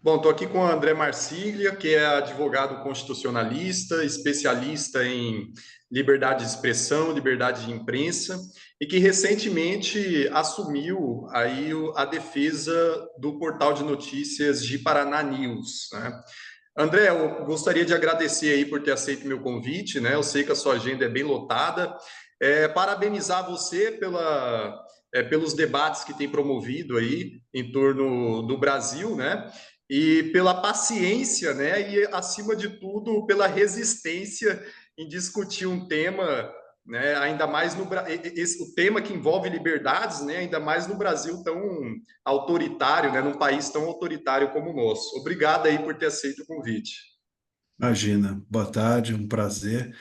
Bom, estou aqui com o André Marsiglia, que é advogado constitucionalista, especialista em liberdade de expressão, liberdade de imprensa, e que recentemente assumiu aí a defesa do portal de notícias de Paraná News, né? André, eu gostaria de agradecer aí por ter aceito meu convite, né? Eu sei que a sua agenda é bem lotada. Parabenizar você pelos debates que tem promovido aí em torno do Brasil, né? E pela paciência, né? E, acima de tudo, pela resistência em discutir um tema, né? Ainda mais o tema que envolve liberdades, né? Ainda mais no Brasil tão autoritário, né? Num país tão autoritário como o nosso. Obrigado aí por ter aceito o convite. Imagina, boa tarde, um prazer.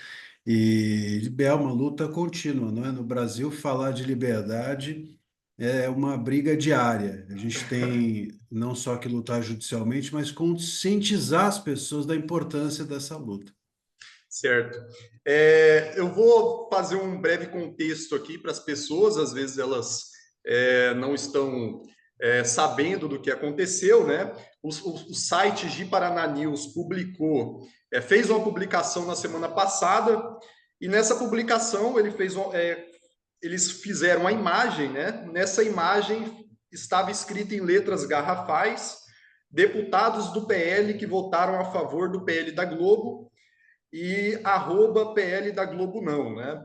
E é uma luta contínua, não é? No Brasil, falar de liberdade é uma briga diária. A gente tem não só que lutar judicialmente, mas conscientizar as pessoas da importância dessa luta. Certo. Eu vou fazer um breve contexto aqui para as pessoas, às vezes elas não estão sabendo do que aconteceu, né? O site de Paraná News fez uma publicação na semana passada, e nessa publicação eles fizeram a imagem, né? Nessa imagem estava escrito em letras garrafais: deputados do PL que votaram a favor do PL da Globo e @PL da Globo não, né?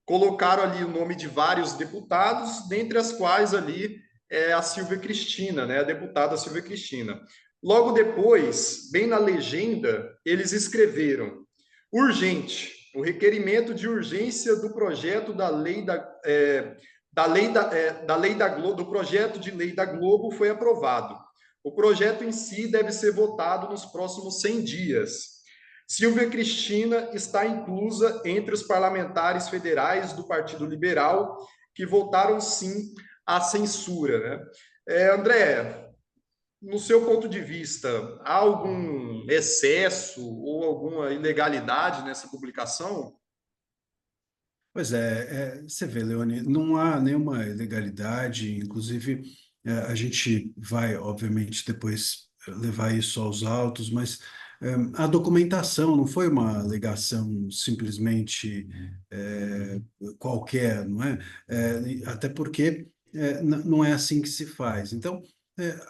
Colocaram ali o nome de vários deputados, dentre as quais ali é a Silvia Cristina, né? A deputada Silvia Cristina. Logo depois, bem na legenda, eles escreveram: urgente, o requerimento de urgência do projeto da lei da lei da Globo, do projeto de lei da Globo foi aprovado. O projeto em si deve ser votado nos próximos 100 dias. Silvia Cristina está inclusa entre os parlamentares federais do Partido Liberal que votaram sim à censura, né? André, no seu ponto de vista, há algum excesso ou alguma ilegalidade nessa publicação? Pois é, você vê, Leone, não há nenhuma ilegalidade, inclusive a gente vai, obviamente, depois levar isso aos autos, mas a documentação não foi uma alegação simplesmente qualquer, não é? Até porque não é assim que se faz. Então,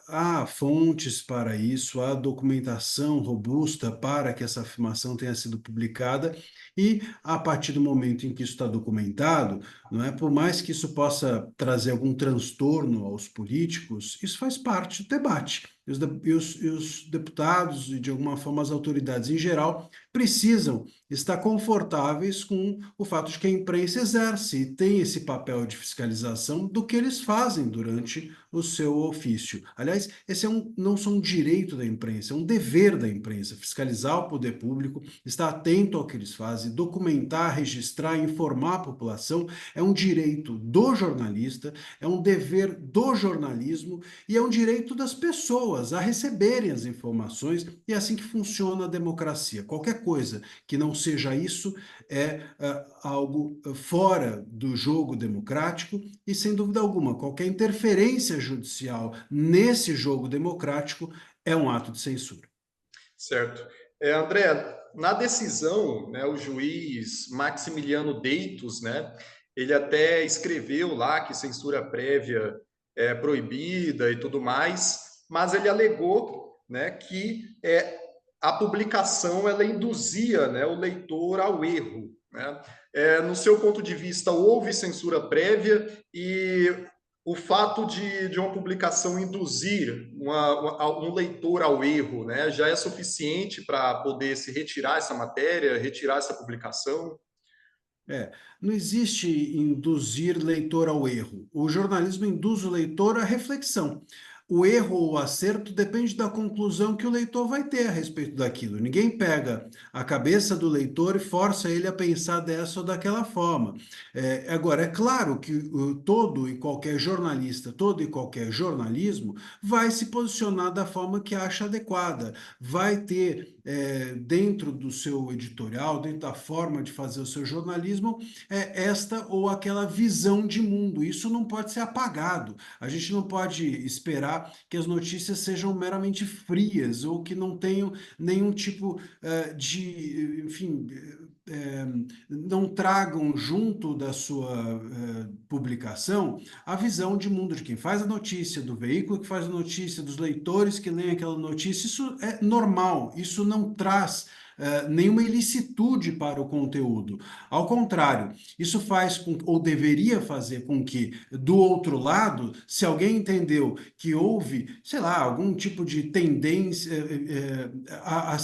há fontes para isso, há documentação robusta para que essa afirmação tenha sido publicada, e a partir do momento em que isso está documentado, não é? Por mais que isso possa trazer algum transtorno aos políticos, isso faz parte do debate. E os deputados e, de alguma forma, as autoridades em geral precisam estar confortáveis com o fato de que a imprensa exerce e tem esse papel de fiscalização do que eles fazem durante o seu ofício. Aliás, esse não só um direito da imprensa, é um dever da imprensa, fiscalizar o poder público, estar atento ao que eles fazem, documentar, registrar, informar a população, é um direito do jornalista, é um dever do jornalismo e é um direito das pessoas a receberem as informações, e é assim que funciona a democracia. Qualquer coisa que não seja isso é algo fora do jogo democrático e, sem dúvida alguma, qualquer interferência judicial nesse jogo democrático é um ato de censura. Certo. André, na decisão, né, o juiz Maximiliano Deitos, né, ele até escreveu lá que censura prévia é proibida e tudo mais, mas ele alegou, né, que a publicação ela induzia, né, o leitor ao erro, né? No seu ponto de vista, houve censura prévia e o fato de uma publicação induzir um leitor ao erro, né, já é suficiente para poder se retirar essa matéria, retirar essa publicação? É, não existe induzir leitor ao erro. O jornalismo induz o leitor à reflexão. O erro ou o acerto depende da conclusão que o leitor vai ter a respeito daquilo. Ninguém pega a cabeça do leitor e força ele a pensar dessa ou daquela forma. Agora, é claro que todo e qualquer jornalista, todo e qualquer jornalismo vai se posicionar da forma que acha adequada, vai ter dentro do seu editorial, dentro da forma de fazer o seu jornalismo, esta ou aquela visão de mundo. Isso não pode ser apagado. A gente não pode esperar que as notícias sejam meramente frias ou que não tenham nenhum tipo enfim, não tragam junto da sua publicação a visão de mundo de quem faz a notícia, do veículo que faz a notícia, dos leitores que leem aquela notícia. Isso é normal, isso não traz nenhuma ilicitude para o conteúdo. Ao contrário, isso faz com, ou deveria fazer com que, do outro lado, se alguém entendeu que houve, sei lá, algum tipo de tendência a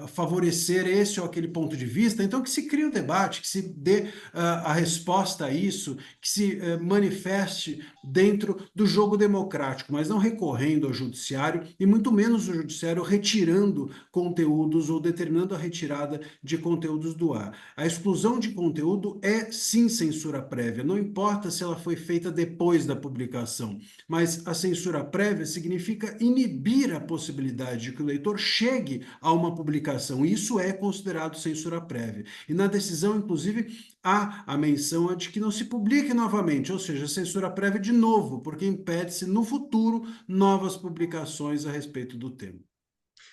favorecer esse ou aquele ponto de vista, então que se crie o debate, que se dê a resposta a isso, que se manifeste dentro do jogo democrático, mas não recorrendo ao judiciário e muito menos o judiciário retirando conteúdos ou determinando a retirada de conteúdos do ar. A exclusão de conteúdo é sim censura prévia, não importa se ela foi feita depois da publicação, mas a censura prévia significa inibir a possibilidade de que o leitor chegue a uma publicação. Isso é considerado censura prévia. E na decisão, inclusive, há a menção de que não se publique novamente, ou seja, censura prévia de novo, porque impede-se no futuro novas publicações a respeito do tema.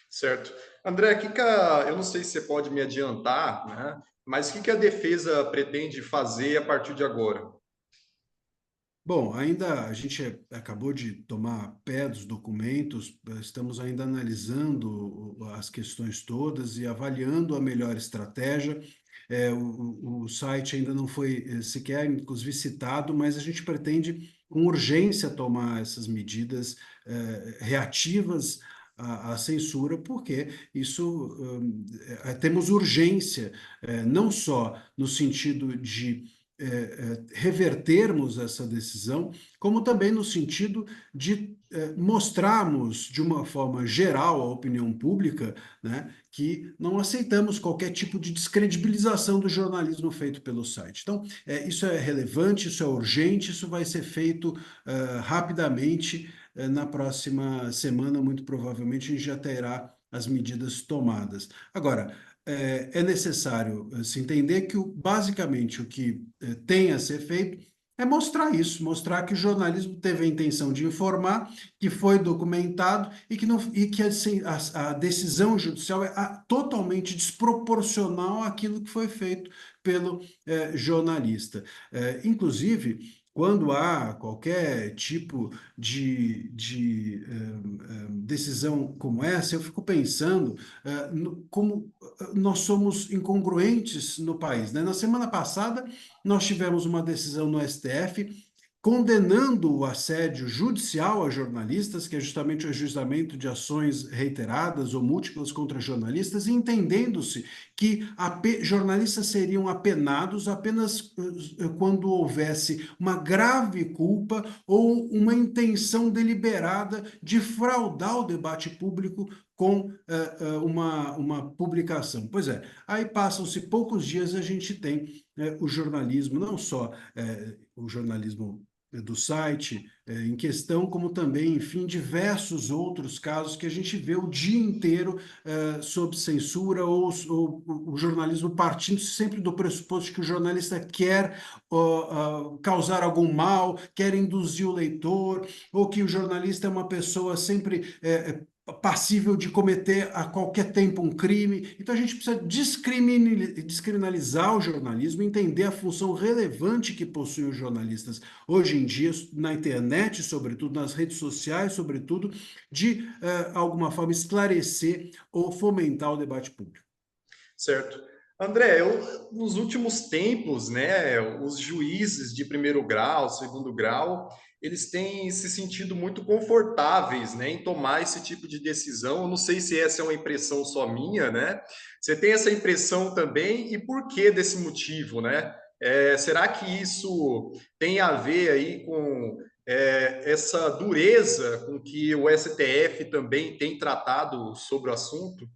Certo. André, eu não sei se você pode me adiantar, né? Mas o que a defesa pretende fazer a partir de agora? Bom, ainda a gente acabou de tomar pé dos documentos, estamos ainda analisando as questões todas e avaliando a melhor estratégia. O site ainda não foi sequer, inclusive, citado, mas a gente pretende, com urgência, tomar essas medidas reativas à censura, porque isso temos urgência, não só no sentido de revertermos essa decisão, como também no sentido de mostrarmos de uma forma geral à opinião pública, né, que não aceitamos qualquer tipo de descredibilização do jornalismo feito pelo site. Então, isso é relevante, isso é urgente, isso vai ser feito rapidamente. Na próxima semana, muito provavelmente, a gente já terá as medidas tomadas. Agora, é necessário se entender que, basicamente, o que tem a ser feito é mostrar isso, mostrar que o jornalismo teve a intenção de informar, que foi documentado e que, não, e que assim, a decisão judicial é totalmente desproporcional àquilo que foi feito pelo jornalista. Inclusive, quando há qualquer tipo de decisão como essa, eu fico pensando como nós somos incongruentes no país, né? Na semana passada, nós tivemos uma decisão no STF condenando o assédio judicial a jornalistas, que é justamente o ajuizamento de ações reiteradas ou múltiplas contra jornalistas, e entendendo-se que jornalistas seriam apenados apenas quando houvesse uma grave culpa ou uma intenção deliberada de fraudar o debate público com uma publicação. Pois é, aí passam-se poucos dias, a gente tem o jornalismo, não só o jornalismo do site em questão, como também, enfim, diversos outros casos que a gente vê o dia inteiro sob censura ou o jornalismo partindo sempre do pressuposto que o jornalista quer causar algum mal, quer induzir o leitor, ou que o jornalista é uma pessoa sempre passível de cometer a qualquer tempo um crime. Então a gente precisa descriminalizar o jornalismo, entender a função relevante que possuem os jornalistas hoje em dia, na internet, sobretudo, nas redes sociais, sobretudo, de alguma forma esclarecer ou fomentar o debate público. Certo. André, nos últimos tempos, né, os juízes de primeiro grau, segundo grau, eles têm se sentido muito confortáveis, né, em tomar esse tipo de decisão. Eu não sei se essa é uma impressão só minha, né? Você tem essa impressão também? E por que desse motivo, né? Será que isso tem a ver aí com essa dureza com que o STF também tem tratado sobre o assunto?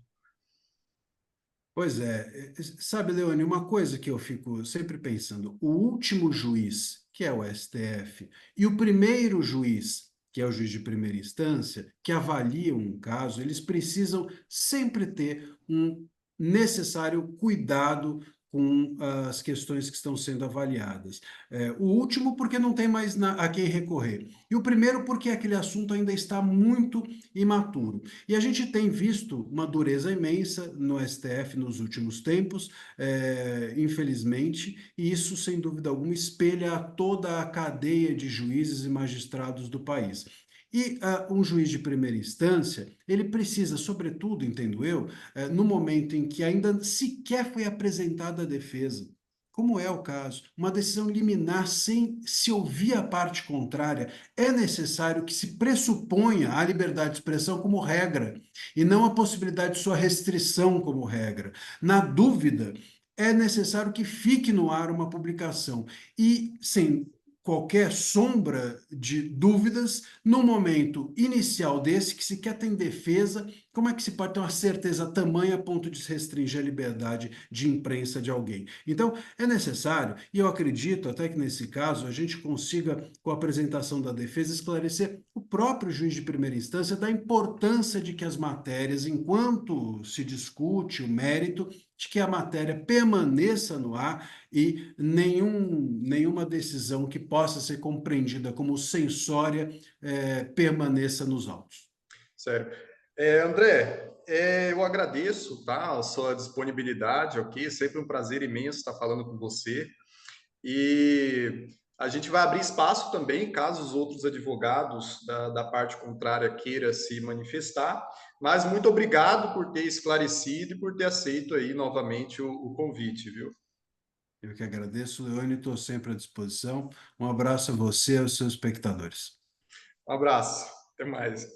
Pois é, sabe, Leone, uma coisa que eu fico sempre pensando, o último juiz, que é o STF, e o primeiro juiz, que é o juiz de primeira instância, que avaliam um caso, eles precisam sempre ter um necessário cuidado com as questões que estão sendo avaliadas. O último, porque não tem mais a quem recorrer. E o primeiro, porque aquele assunto ainda está muito imaturo. E a gente tem visto uma dureza imensa no STF nos últimos tempos, infelizmente, e isso, sem dúvida alguma, espelha toda a cadeia de juízes e magistrados do país. E um juiz de primeira instância, ele precisa, sobretudo, entendo eu, no momento em que ainda sequer foi apresentada a defesa, como é o caso, uma decisão liminar sem se ouvir a parte contrária, é necessário que se pressuponha a liberdade de expressão como regra e não a possibilidade de sua restrição como regra. Na dúvida, é necessário que fique no ar uma publicação e, sem qualquer sombra de dúvidas, no momento inicial desse, que se quer ter defesa, como é que se pode ter uma certeza tamanha a ponto de se restringir a liberdade de imprensa de alguém? Então, é necessário, e eu acredito até que nesse caso a gente consiga, com a apresentação da defesa, esclarecer o próprio juiz de primeira instância da importância de que as matérias, enquanto se discute o mérito, de que a matéria permaneça no ar e nenhuma decisão que possa ser compreendida como censória permaneça nos autos. Sério. André, eu agradeço, tá, a sua disponibilidade, ok? Sempre um prazer imenso estar falando com você. E a gente vai abrir espaço também, caso os outros advogados da parte contrária queira se manifestar. Mas muito obrigado por ter esclarecido e por ter aceito aí novamente o convite, viu? Eu que agradeço, Leone, estou sempre à disposição. Um abraço a você e aos seus espectadores. Um abraço, até mais.